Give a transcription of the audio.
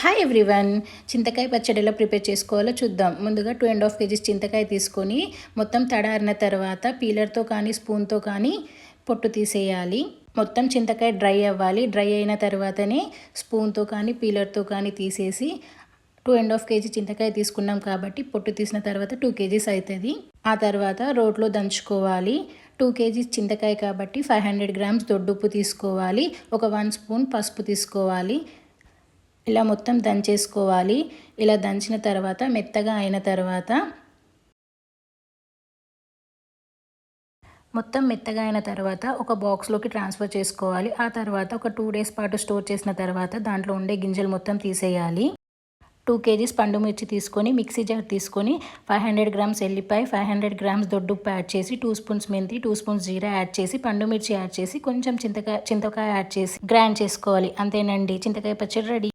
Hi everyone. చింతకాయ పచ్చడి ఎలా ప్రిపేర్ చేసుకోవాలో చూద్దాం. ముందుగా 2.5 కేజీస్ చింతకాయ తీసుకొని మొత్తం తడారిన తర్వాత పీలర్తో కానీ స్పూన్తో కానీ పొట్టు తీసేయాలి. మొత్తం చింతకాయ డ్రై అవ్వాలి. డ్రై అయిన తర్వాతనే స్పూన్తో కానీ పీలర్తో కానీ తీసేసి 2.5 కేజీ చింతకాయ తీసుకున్నాం కాబట్టి పొట్టు తీసిన తర్వాత 2 కేజీస్ అవుతుంది. ఆ తర్వాత రోట్లో దంచుకోవాలి. 2 కేజీస్ చింతకాయ కాబట్టి 500 గ్రామ్స్ దొడ్డుప్పు తీసుకోవాలి. ఒక 1 స్పూన్ పసుపు తీసుకోవాలి. ఇలా మొత్తం దంచేసుకోవాలి. ఇలా దంచిన తర్వాత మెత్తగా అయిన తర్వాత ఒక బాక్స్లోకి ట్రాన్స్ఫర్ చేసుకోవాలి. ఆ తర్వాత ఒక 2 డేస్ పాటు స్టోర్ చేసిన తర్వాత దాంట్లో ఉండే గింజలు మొత్తం తీసేయాలి. 2 కేజీస్ పండు మిర్చి తీసుకొని మిక్సీ జార్ తీసుకొని 500 గ్రామ్స్ ఎల్లిపాయ, 500 గ్రామ్స్ దొడ్డుప్పు యాడ్ చేసి 2 స్పూన్స్ మెంతి, 2 స్పూన్స్ జీరా యాడ్ చేసి పండు మిర్చి యాడ్ చేసి కొంచెం చింతకాయ యాడ్ చేసి గ్రైండ్ చేసుకోవాలి. అంతేనండి, చింతకాయ పచ్చడి రెడీ.